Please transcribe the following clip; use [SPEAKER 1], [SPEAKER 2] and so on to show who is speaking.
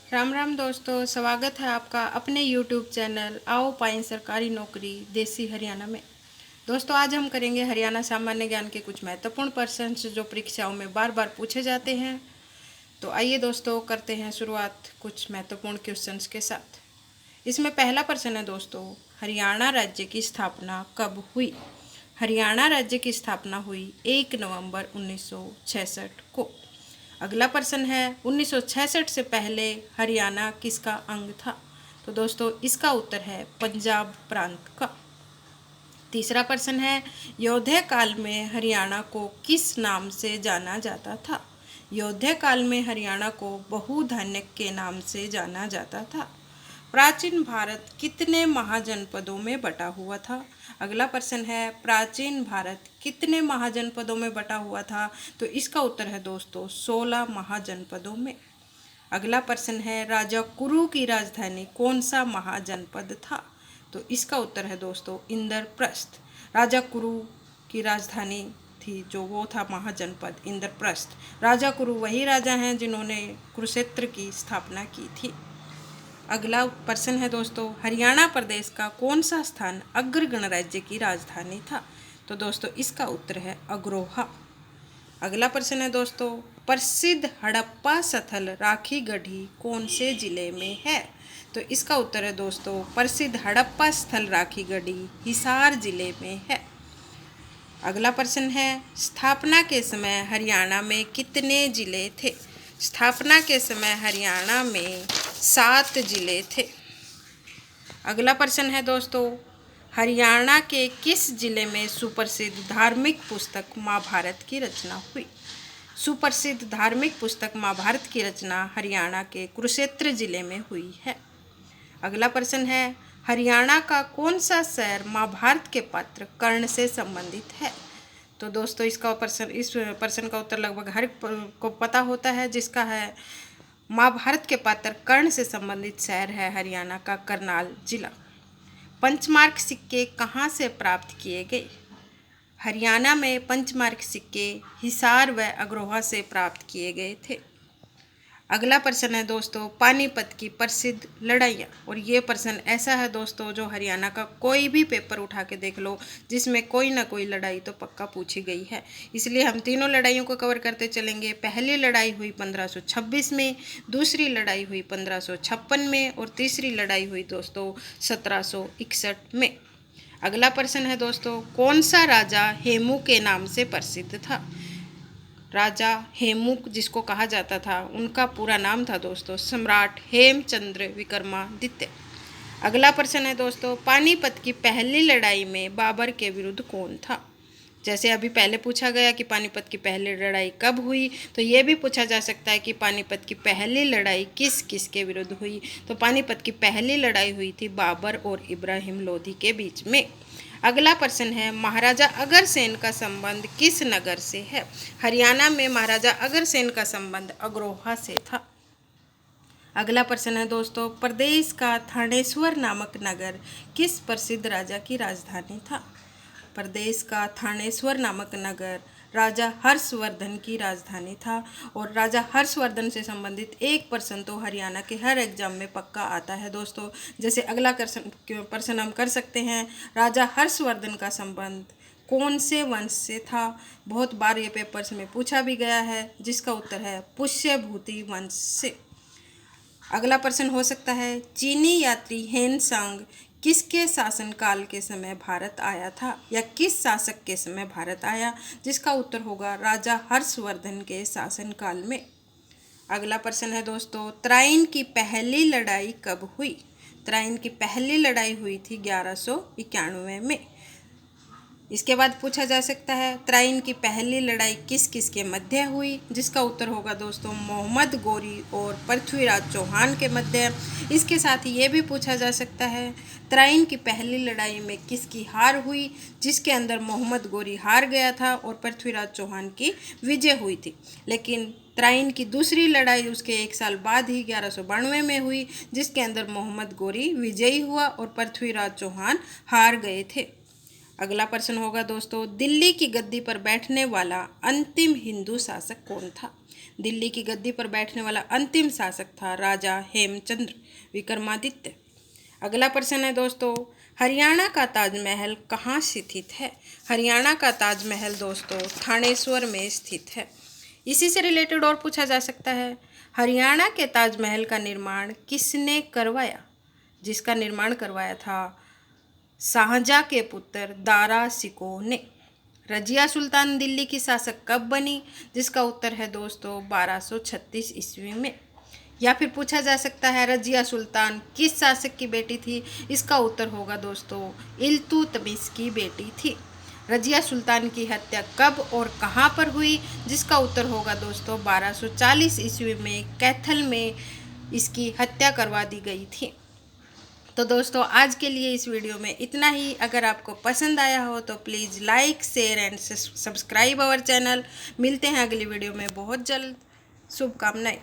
[SPEAKER 1] राम राम दोस्तों, स्वागत है आपका अपने YouTube चैनल आओ पाएं सरकारी नौकरी देसी हरियाणा में। दोस्तों, आज हम करेंगे हरियाणा सामान्य ज्ञान के कुछ महत्वपूर्ण प्रश्न जो परीक्षाओं में बार बार पूछे जाते हैं। तो आइए दोस्तों, करते हैं शुरुआत कुछ महत्वपूर्ण क्वेश्चंस के साथ। इसमें पहला प्रश्न है दोस्तों, हरियाणा राज्य की स्थापना कब हुई? हरियाणा राज्य की स्थापना हुई 1 नवंबर 1966 को। अगला प्रश्न है, 1966 से पहले हरियाणा किसका अंग था? तो दोस्तों, इसका उत्तर है पंजाब प्रांत का। तीसरा प्रश्न है, योद्धा काल में हरियाणा को किस नाम से जाना जाता था? योद्धा काल में हरियाणा को बहुधान्यक के नाम से जाना जाता था। प्राचीन भारत कितने महाजनपदों में बटा हुआ था? अगला प्रश्न है, प्राचीन भारत कितने महाजनपदों में बटा हुआ था? तो इसका उत्तर है दोस्तों 16 महाजनपदों में। अगला प्रश्न है, राजा कुरु की राजधानी कौन सा महाजनपद था? तो इसका उत्तर है दोस्तों इंद्रप्रस्थ। राजा कुरु की राजधानी थी जो वो था महाजनपद इंद्रप्रस्थ। राजा कुरु वही राजा हैं जिन्होंने कुरुक्षेत्र की स्थापना की थी। अगला प्रश्न है दोस्तों, हरियाणा प्रदेश का कौन सा स्थान अग्र गणराज्य की राजधानी था? तो दोस्तों इसका उत्तर है अग्रोहा। अगला प्रश्न है दोस्तों, प्रसिद्ध हड़प्पा स्थल राखी गढ़ी कौन से जिले में है? तो इसका उत्तर है दोस्तों प्रसिद्ध हड़प्पा स्थल राखी गढ़ी हिसार जिले में है। अगला प्रश्न है, स्थापना के समय हरियाणा में कितने जिले थे? स्थापना के समय हरियाणा में 7 जिले थे। अगला प्रश्न है दोस्तों, हरियाणा के किस जिले में सुप्रसिद्ध धार्मिक पुस्तक महाभारत की रचना हुई? सुप्रसिद्ध धार्मिक पुस्तक महाभारत की रचना हरियाणा के कुरुक्षेत्र जिले में हुई है। अगला प्रश्न है, हरियाणा का कौन सा शहर महाभारत के पात्र कर्ण से संबंधित है? तो दोस्तों इस प्रश्न का उत्तर लगभग हर को पता होता है, जिसका है महाभारत के पात्र कर्ण से संबंधित शहर है हरियाणा का करनाल जिला। पंचमार्क सिक्के कहाँ से प्राप्त किए गए? हरियाणा में पंचमार्क सिक्के हिसार व अग्रोहा से प्राप्त किए गए थे। अगला प्रश्न है दोस्तों, पानीपत की प्रसिद्ध लड़ाइयाँ। और ये प्रश्न ऐसा है दोस्तों जो हरियाणा का कोई भी पेपर उठा के देख लो जिसमें कोई ना कोई लड़ाई तो पक्का पूछी गई है, इसलिए हम तीनों लड़ाइयों को कवर करते चलेंगे। पहली लड़ाई हुई 1526 में, दूसरी लड़ाई हुई 1556 में और तीसरी लड़ाई हुई दोस्तों 1761 में। अगला प्रश्न है दोस्तों, कौन सा राजा हेमू के नाम से प्रसिद्ध था? राजा हेमू जिसको कहा जाता था उनका पूरा नाम था दोस्तों सम्राट हेमचंद्र विक्रमादित्य। अगला प्रश्न है दोस्तों, पानीपत की पहली लड़ाई में बाबर के विरुद्ध कौन था? जैसे अभी पहले पूछा गया कि पानीपत की पहली लड़ाई कब हुई, तो ये भी पूछा जा सकता है कि पानीपत की पहली लड़ाई किस किस के विरुद्ध हुई। तो पानीपत की पहली लड़ाई हुई थी बाबर और इब्राहिम लोधी के बीच में। अगला प्रश्न है, महाराजा अग्रसेन का संबंध किस नगर से है? हरियाणा में महाराजा अग्रसेन का संबंध अग्रोहा से था। अगला प्रश्न है दोस्तों, प्रदेश का थानेश्वर नामक नगर किस प्रसिद्ध राजा की राजधानी था? प्रदेश का थानेश्वर नामक नगर राजा हर्षवर्धन की राजधानी था। और राजा हर्षवर्धन से संबंधित एक प्रश्न तो हरियाणा के हर एग्जाम में पक्का आता है दोस्तों। जैसे अगला प्रश्न हम कर सकते हैं, राजा हर्षवर्धन का संबंध कौन से वंश से था? बहुत बार ये पेपर्स में पूछा भी गया है, जिसका उत्तर है पुष्यभूति वंश से। अगला प्रश्न हो सकता है, चीनी यात्री हेनसांग किसके शासनकाल के समय भारत आया था या किस शासक के समय भारत आया? जिसका उत्तर होगा राजा हर्षवर्धन के शासनकाल में। अगला प्रश्न है दोस्तों, त्राइन की पहली लड़ाई कब हुई? त्राइन की पहली लड़ाई हुई थी 1191 में। इसके बाद पूछा जा सकता है, त्राइन की पहली लड़ाई किस किस के मध्य हुई? जिसका उत्तर होगा दोस्तों मोहम्मद गोरी और पृथ्वीराज चौहान के मध्य। इसके साथ ये भी पूछा जा सकता है, त्राइन की पहली लड़ाई में किसकी हार हुई? जिसके अंदर मोहम्मद गोरी हार गया था और पृथ्वीराज चौहान की विजय हुई थी। लेकिन त्राइन की दूसरी लड़ाई उसके 1 साल बाद ही 1192 में हुई, जिसके अंदर मोहम्मद गोरी विजयी हुआ और पृथ्वीराज चौहान हार गए थे। अगला प्रश्न होगा दोस्तों, दिल्ली की गद्दी पर बैठने वाला अंतिम हिंदू शासक कौन था? दिल्ली की गद्दी पर बैठने वाला अंतिम शासक था राजा हेमचंद्र विक्रमादित्य। अगला प्रश्न है दोस्तों, हरियाणा का ताजमहल कहाँ स्थित है? हरियाणा का ताजमहल दोस्तों थानेश्वर में स्थित है। इसी से रिलेटेड और पूछा जा सकता है, हरियाणा के ताजमहल का निर्माण किसने करवाया? जिसका निर्माण करवाया था शाहजहां के पुत्र दारा शिकोह ने। रजिया सुल्तान दिल्ली की शासक कब बनी? जिसका उत्तर है दोस्तों 1236 ईस्वी में। या फिर पूछा जा सकता है, रजिया सुल्तान किस शासक की बेटी थी? इसका उत्तर होगा दोस्तों इल्तुतमिश की बेटी थी। रजिया सुल्तान की हत्या कब और कहां पर हुई? जिसका उत्तर होगा दोस्तों 1240 ईस्वी में कैथल में इसकी हत्या करवा दी गई थी। तो दोस्तों आज के लिए इस वीडियो में इतना ही। अगर आपको पसंद आया हो तो please like share and subscribe our channel. मिलते हैं अगली वीडियो में बहुत जल्द। शुभकामनाएं।